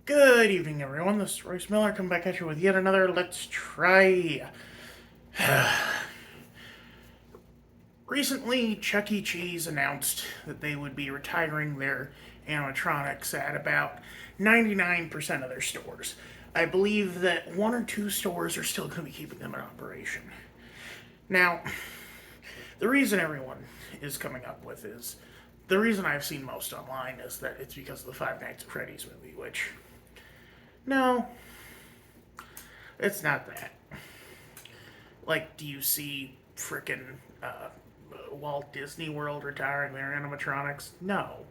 Good evening, everyone. This is Royce Miller coming back at you with yet another Let's Try. Recently, Chuck E. Cheese announced that they would be retiring their animatronics at about 99% of their stores. I believe that one or two stores are still going to be keeping them in operation. Now, the reason everyone is coming up with is the reason I've seen most online is that it's because of the Five Nights at Freddy's movie, which no, it's not that. Like, do you see frickin' Walt Disney World retiring their animatronics? No.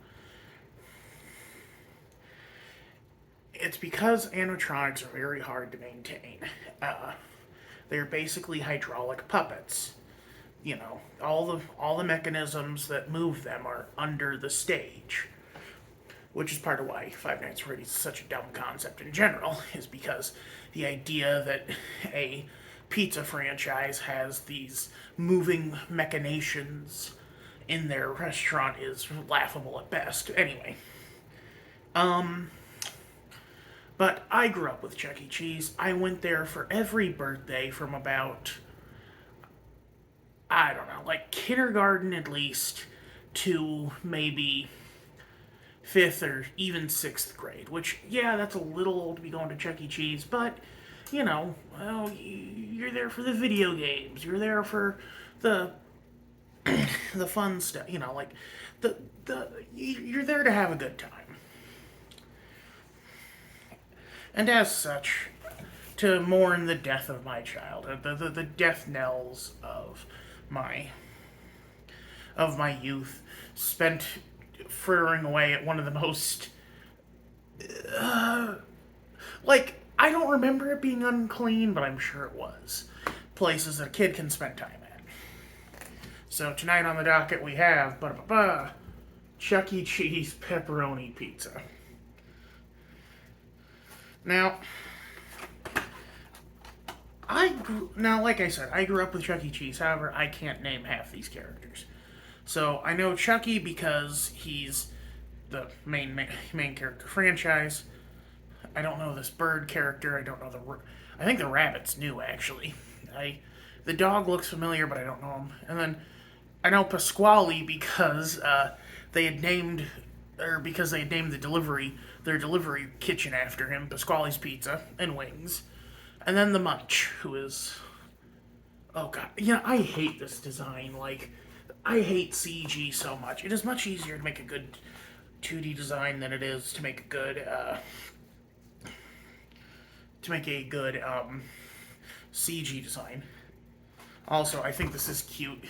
It's because animatronics are very hard to maintain. They're basically hydraulic puppets. You know, all the mechanisms that move them are under the stage, which is part of why Five Nights at Freddy's is such a dumb concept in general, is because the idea that a pizza franchise has these moving machinations in their restaurant is laughable at best. Anyway, but I grew up with Chuck E. Cheese. I went there for every birthday from about, I don't know, like kindergarten at least to maybe fifth or even sixth grade, which, yeah, that's a little old to be going to Chuck E. Cheese, but, you know, well, you're there for the video games, you're there for the the fun stuff, you know, like, you're there to have a good time. And as such, to mourn the death of my childhood, the death knells my my youth, spent frittering away at one of the most like, I don't remember it being unclean, but I'm sure it was places that a kid can spend time at. So tonight on the docket we have Chuck E. Cheese pepperoni pizza. Now, like I said, I grew up with Chuck E. Cheese. However, I can't name half these characters. So I know Chucky because he's the main character franchise. I don't know this bird character. I don't know I think the rabbit's new actually. The dog looks familiar, but I don't know him. And then I know Pasquale because they had named their delivery kitchen after him, Pasquale's Pizza and Wings. And then the Munch, who is, oh god, yeah, I hate this design. Like, I hate CG so much. It is much easier to make a good 2D design than it is to make a good CG design. Also, I think this is cute.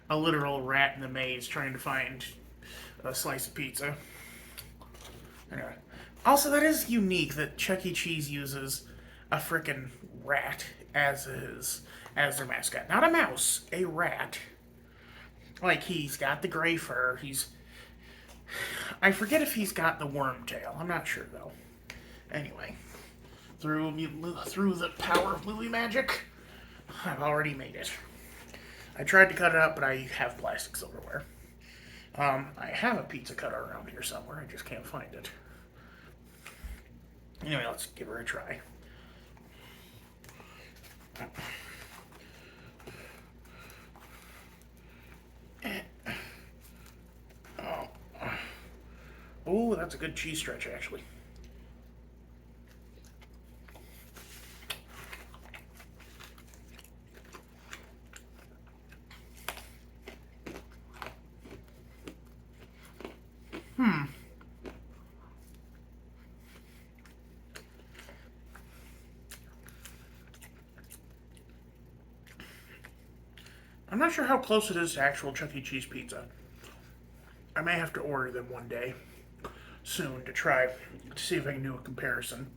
A literal rat in the maze trying to find a slice of pizza. Anyway. Also, that is unique that Chuck E. Cheese uses a frickin' rat as their mascot. Not a mouse, a rat. Like, he's got the gray fur. I forget if he's got the worm tail. I'm not sure though. Anyway, through the power of movie magic, I've already made it. I tried to cut it up, but I have plastic silverware. I have a pizza cutter around here somewhere. I just can't find it. Anyway, let's give her a try. Oh, that's a good cheese stretch, actually. I'm not sure how close it is to actual Chuck E. Cheese pizza. I may have to order them one day soon to try to see if I can do a comparison.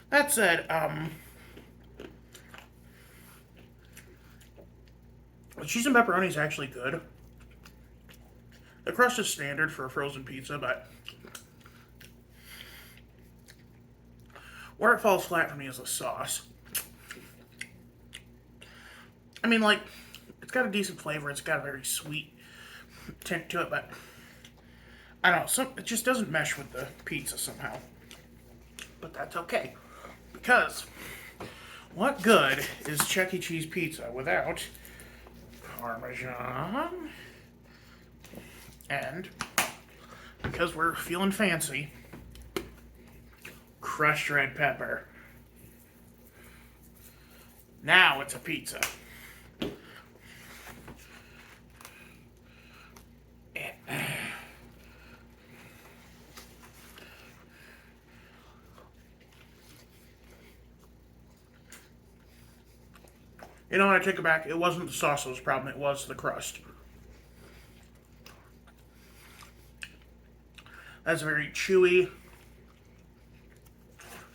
That said, the cheese and pepperoni is actually good. The crust is standard for a frozen pizza, but where it falls flat for me is the sauce. I mean, like, It's got a decent flavor. It's got a very sweet tint to it, but I don't know. It just doesn't mesh with the pizza somehow. But that's okay, because what good is Chuck E. Cheese pizza without Parmesan? And because we're feeling fancy, crushed red pepper. Now it's a pizza. You know what, I take it back. It wasn't the sauce that was the problem. It was the crust. That's a very chewy,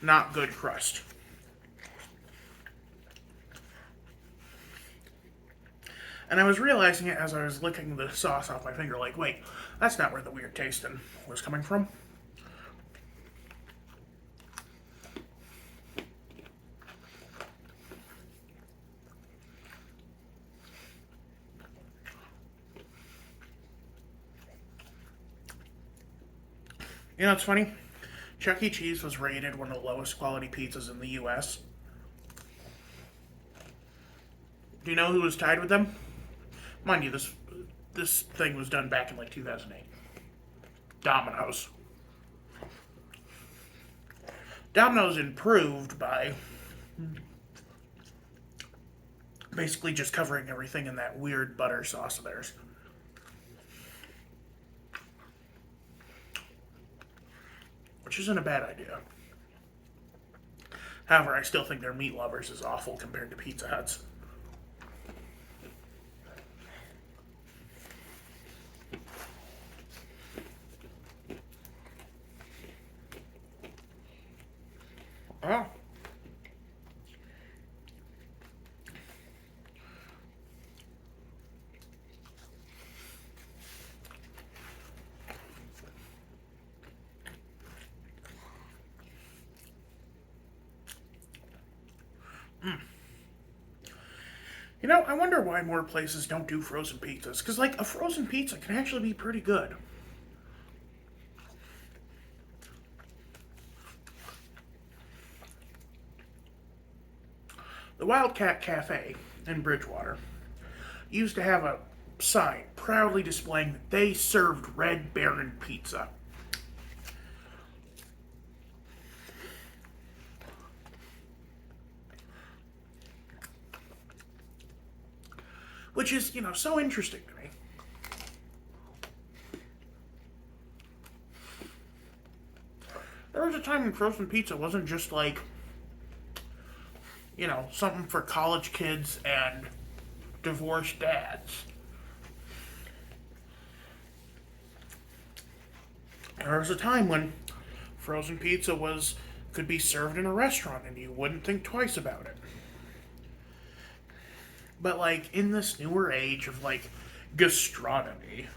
not good crust. And I was realizing it as I was licking the sauce off my finger, like, wait, that's not where the weird tasting was coming from. You know, it's funny. Chuck E. Cheese was rated one of the lowest quality pizzas in the U.S. Do you know who was tied with them? Mind you, this thing was done back in like 2008. Domino's. Domino's improved by basically just covering everything in that weird butter sauce of theirs. Which isn't a bad idea. However, I still think their meat lovers is awful compared to Pizza Hut's. Oh. You know, I wonder why more places don't do frozen pizzas. Because, like, a frozen pizza can actually be pretty good. The Wildcat Cafe in Bridgewater used to have a sign proudly displaying that they served Red Baron pizza. Which is, you know, so interesting to me. There was a time when frozen pizza wasn't just like, you know, something for college kids and divorced dads. There was a time when frozen pizza could be served in a restaurant and you wouldn't think twice about it. But, like, in this newer age of, like, gastronomy,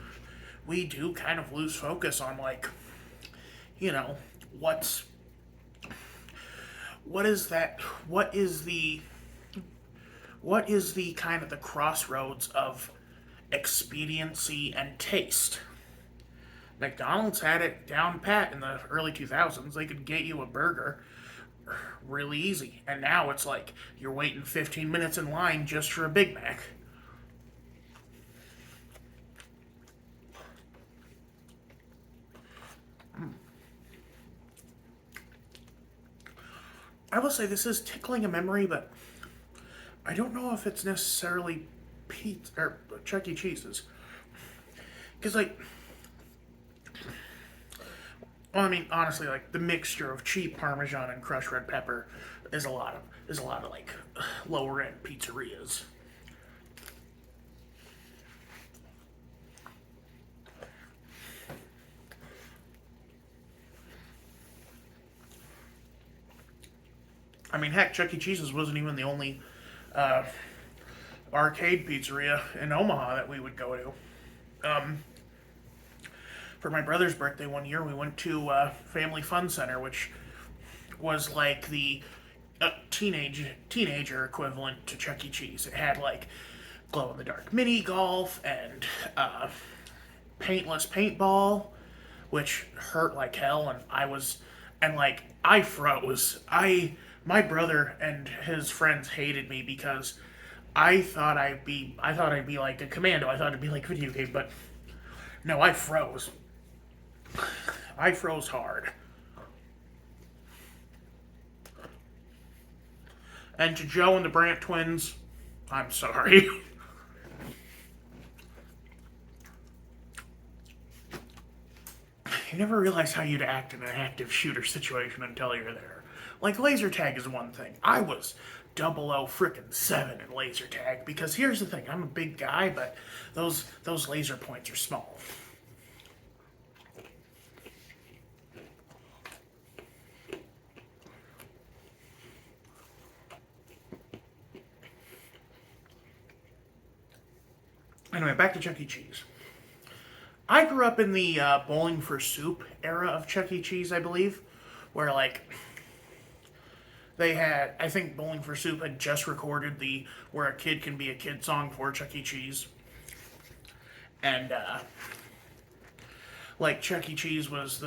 we do kind of lose focus on, like, you know, what is the kind of the crossroads of expediency and taste? McDonald's had it down pat in the early 2000s. They could get you a burger really easy. And now it's like you're waiting 15 minutes in line just for a Big Mac. I will say this is tickling a memory, but I don't know if it's necessarily Pete or Chuck E. Cheese's. Because, like, well, I mean, honestly, like, the mixture of cheap Parmesan and crushed red pepper is a lot of like lower end pizzerias. I mean, heck, Chuck E. Cheese's wasn't even the only arcade pizzeria in Omaha that we would go to. For my brother's birthday one year, we went to Family Fun Center, which was like the teenager equivalent to Chuck E. Cheese. It had like glow-in-the-dark mini golf and paintless paintball, which hurt like hell, and I froze. My brother and his friends hated me because I thought I'd be like a commando. I thought it'd be like a video game, but no, I froze. I froze hard. And to Joe and the Brant twins, I'm sorry. You never realize how you'd act in an active shooter situation until you're there. Like, laser tag is one thing. I was 007 in laser tag because here's the thing: I'm a big guy, but those laser points are small. Anyway, back to Chuck E. Cheese. I grew up in the Bowling for Soup era of Chuck E. Cheese, I believe, where like they had, I think Bowling for Soup had just recorded the "Where a Kid Can Be a Kid" song for Chuck E. Cheese, and like Chuck E. Cheese was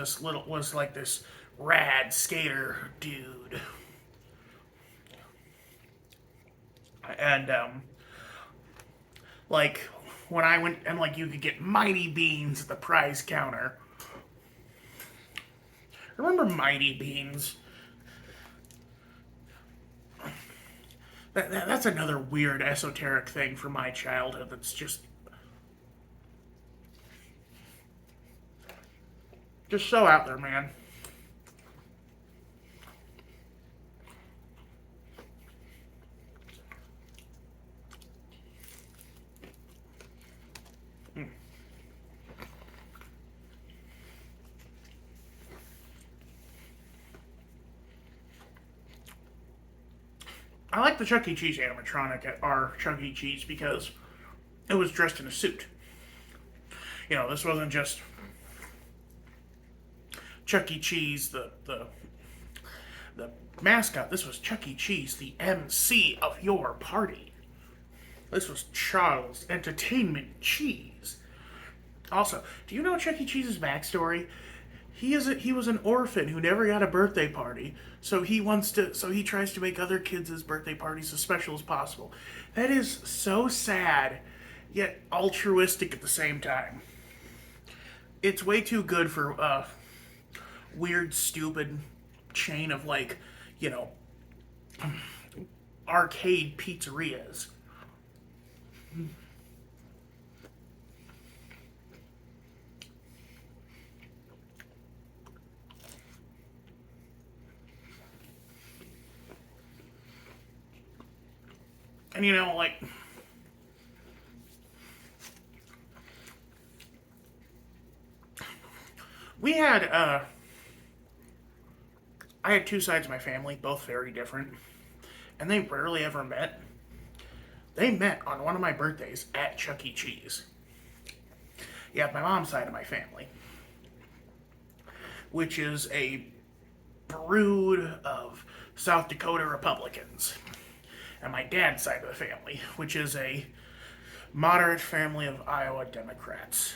like this rad skater dude, and like when I went and like you could get Mighty Beans at the prize counter. Remember Mighty Beans? That's another weird esoteric thing from my childhood that's just so out there, man. I like the Chuck E. Cheese animatronic at our Chuck E. Cheese because it was dressed in a suit. You know, this wasn't just Chuck E. Cheese, the mascot. This was Chuck E. Cheese, the MC of your party. This was Charles Entertainment Cheese. Also, do you know Chuck E. Cheese's backstory? He was an orphan who never got a birthday party, so he tries to make other kids' birthday parties as special as possible. That is so sad, yet altruistic at the same time. It's way too good for weird, stupid chain of like, you know, arcade pizzerias. And you know, like, we had, I had two sides of my family, both very different, and they rarely ever met. They met on one of my birthdays at Chuck E. Cheese. You have my mom's side of my family, which is a brood of South Dakota Republicans, and my dad's side of the family, which is a moderate family of Iowa Democrats.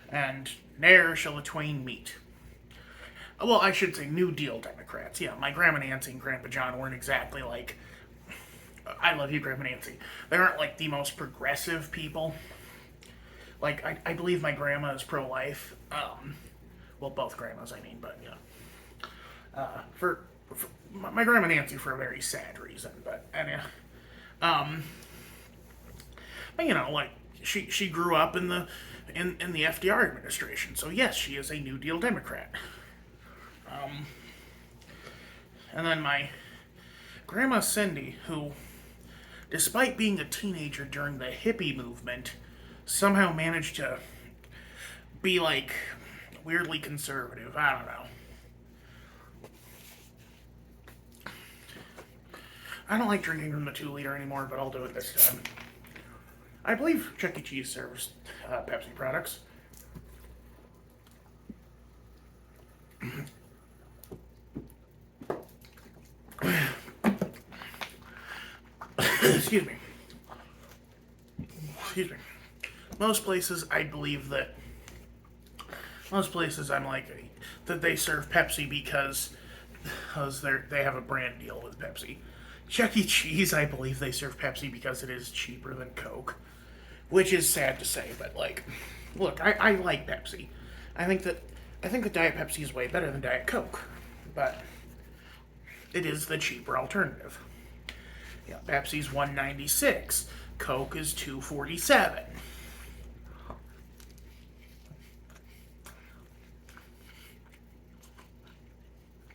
And ne'er shall the twain meet. Well, I should say New Deal Democrats. Yeah, my Grandma Nancy and Grandpa John weren't exactly like, I love you, Grandma Nancy. They aren't like the most progressive people. Like, I believe my grandma is pro-life. Well, both grandmas, I mean, but, you know. For my Grandma Nancy for a very sad reason, but, but you know, like, she grew up in the FDR administration, so yes, she is a New Deal Democrat. And then my Grandma Cindy, who, despite being a teenager during the hippie movement, somehow managed to be like weirdly conservative. I don't know. I don't like drinking from the 2 liter anymore, but I'll do it this time. I believe Chuck E. Cheese serves Pepsi products. Excuse me. excuse me. Most places, I believe that. Most places, I'm like that they serve Pepsi because they have a brand deal with Pepsi. Chuck E. Cheese, I believe they serve Pepsi because it is cheaper than Coke, which is sad to say, but like, look, I like Pepsi. I think that Diet Pepsi is way better than Diet Coke, but it is the cheaper alternative. Yeah, Pepsi's $1.96, Coke is $2.47.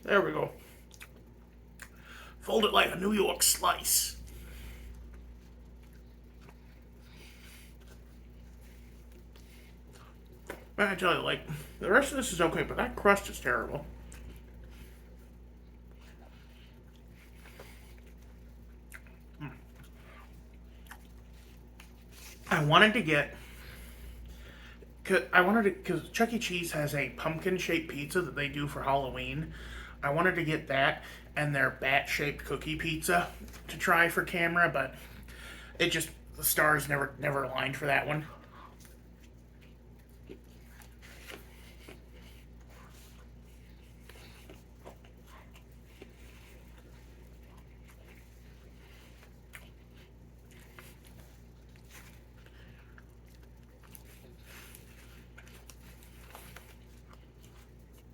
There we go. Fold it like a New York slice. I tell you, like, the rest of this is okay, but that crust is terrible. I wanted to get, because Chuck E. Cheese has a pumpkin-shaped pizza that they do for Halloween. I wanted to get that and their bat-shaped cookie pizza to try for camera, but the stars never aligned for that one.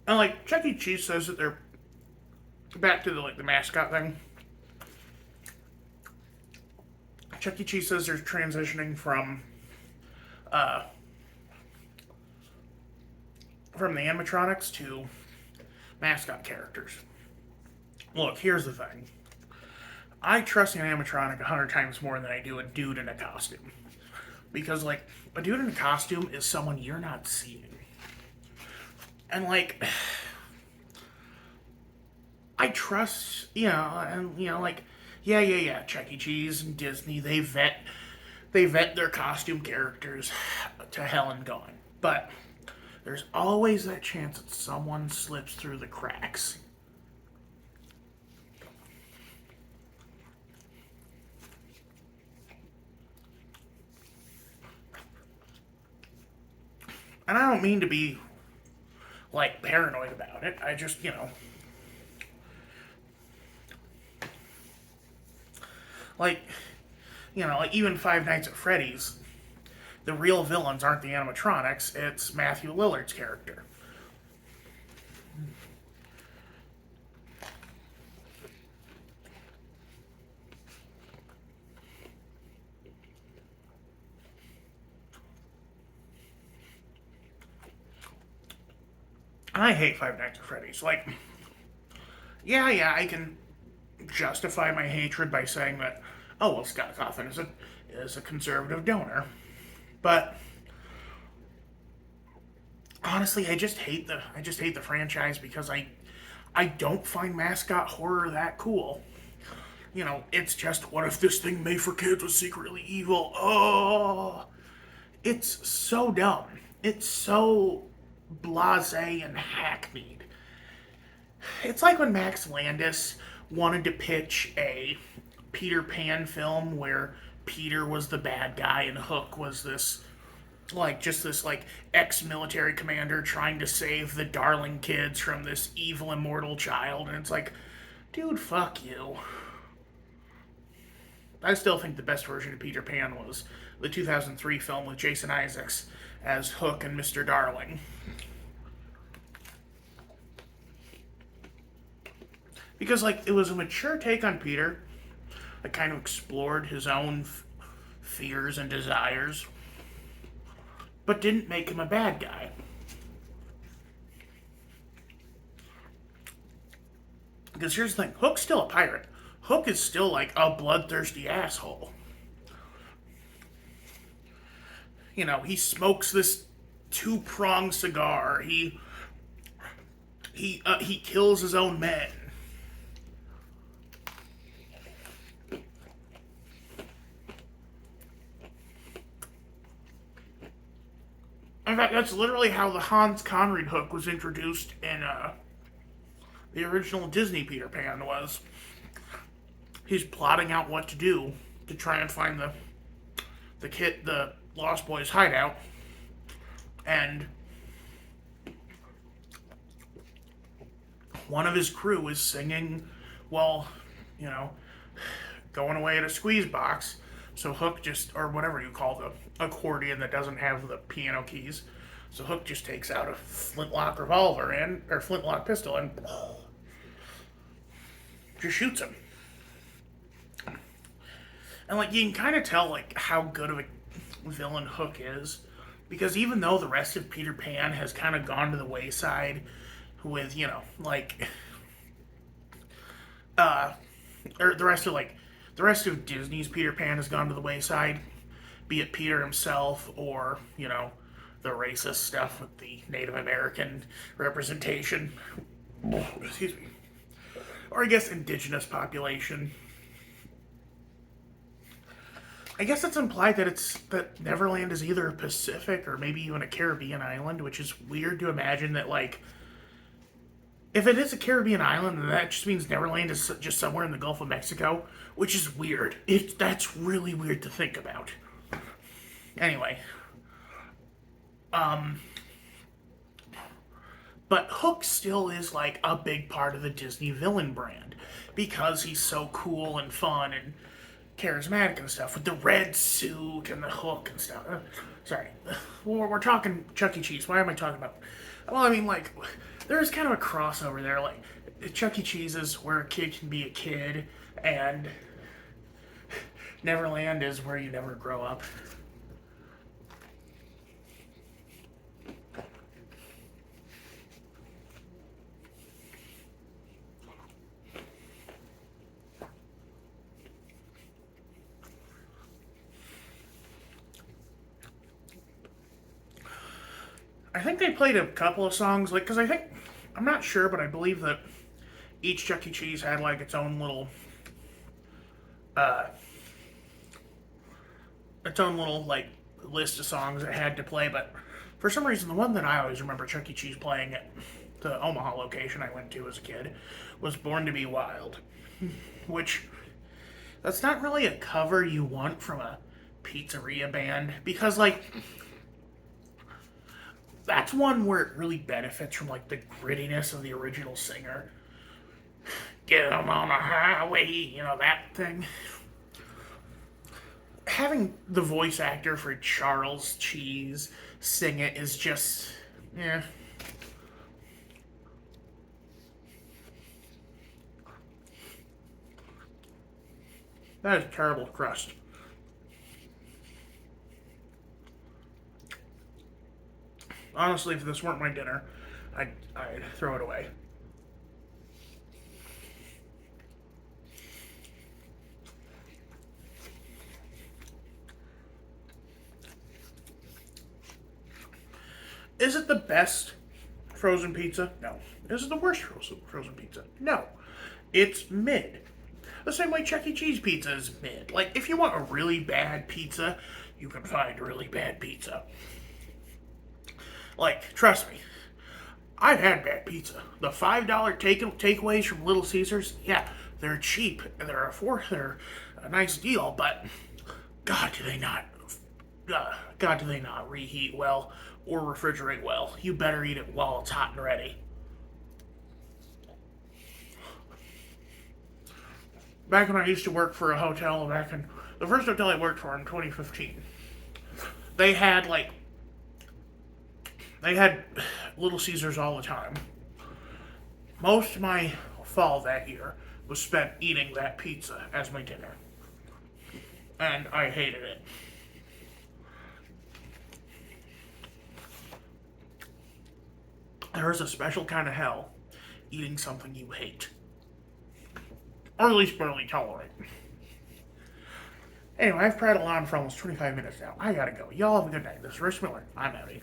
And like Chuck E. Cheese says that they're back to the mascot thing. Chuck E. Cheese says they're transitioning from the animatronics to mascot characters. Look, here's the thing. I trust an animatronic 100 times more than I do a dude in a costume. Because, like, a dude in a costume is someone you're not seeing. And, like, I trust, like, yeah, Chuck E. Cheese and Disney, they vet their costume characters to hell and gone. But there's always that chance that someone slips through the cracks. And I don't mean to be, like, paranoid about it. I just, like, like even Five Nights at Freddy's, the real villains aren't the animatronics, it's Matthew Lillard's character. I hate Five Nights at Freddy's. Like, yeah, I can justify my hatred by saying that, oh well, Scott Cawthon is a conservative donor, but honestly, I just hate the franchise because I don't find mascot horror that cool. It's just what if this thing made for kids was secretly evil? Oh, it's so dumb. It's so blasé and hackneyed. It's like when Max Landis wanted to pitch a Peter Pan film where Peter was the bad guy and Hook was this ex-military commander trying to save the darling kids from this evil immortal child, and it's like, dude, fuck you. I still think the best version of Peter Pan was the 2003 film with Jason Isaacs as Hook and Mr. Darling. Because, like, it was a mature take on Peter that kind of explored his own fears and desires, but didn't make him a bad guy. Because here's the thing, Hook's still a pirate. Hook is still, like, a bloodthirsty asshole. He smokes this two-pronged cigar. He kills his own men. In fact, that's literally how the Hans Conried Hook was introduced in the original Disney Peter Pan was. He's plotting out what to do to try and find the Lost Boys hideout, and one of his crew is singing while, you know, going away at a squeeze box. So Hook just, or whatever you call the accordion that doesn't have the piano keys. So Hook just takes out a flintlock revolver or flintlock pistol and just shoots him. And like you can kind of tell like how good of a villain Hook is, because even though the rest of Peter Pan has kind of gone to the wayside with like or the rest of Disney's Peter Pan has gone to the wayside, be it Peter himself or the racist stuff with the Native American representation, excuse me, or I guess indigenous population. I guess it's implied that Neverland is either a Pacific or maybe even a Caribbean island, which is weird to imagine that, like, if it is a Caribbean island, then that just means Neverland is just somewhere in the Gulf of Mexico, which is weird. That's really weird to think about. Anyway, but Hook still is like a big part of the Disney villain brand because he's so cool and fun and charismatic and stuff with the red suit and the hook and stuff. Sorry, we're talking Chuck E. Cheese. Why am I talking about? Well, I mean, like, there's kind of a crossover there. Like, Chuck E. Cheese is where a kid can be a kid, and Neverland is where you never grow up. I think they played a couple of songs, like, because I'm not sure, but I believe that each Chuck E. Cheese had, like, its own little, like, list of songs it had to play, but for some reason, the one that I always remember Chuck E. Cheese playing at the Omaha location I went to as a kid was Born to Be Wild, which, that's not really a cover you want from a pizzeria band, because, like, that's one where it really benefits from like the grittiness of the original singer. Get 'em on the highway, that thing. Having the voice actor for Charles Cheese sing it is just, yeah. That is terrible crust. Honestly, if this weren't my dinner, I'd throw it away. Is it the best frozen pizza? No. Is it the worst frozen pizza? No. It's mid. The same way Chuck E. Cheese pizza is mid. Like, if you want a really bad pizza, you can find really bad pizza. Like, trust me, I've had bad pizza. The $5 takeaways from Little Caesars, yeah, they're cheap. They're a nice deal, but God, do they not? God, do they not reheat well or refrigerate well? You better eat it while it's hot and ready. Back when I used to work for a hotel, the first hotel I worked for in 2015, they had Little Caesars all the time. Most of my fall that year was spent eating that pizza as my dinner. And I hated it. There is a special kind of hell eating something you hate. Or at least barely tolerate. Anyway, I've prattled on for almost 25 minutes now. I gotta go. Y'all have a good night. This is Rich Miller. I'm outie.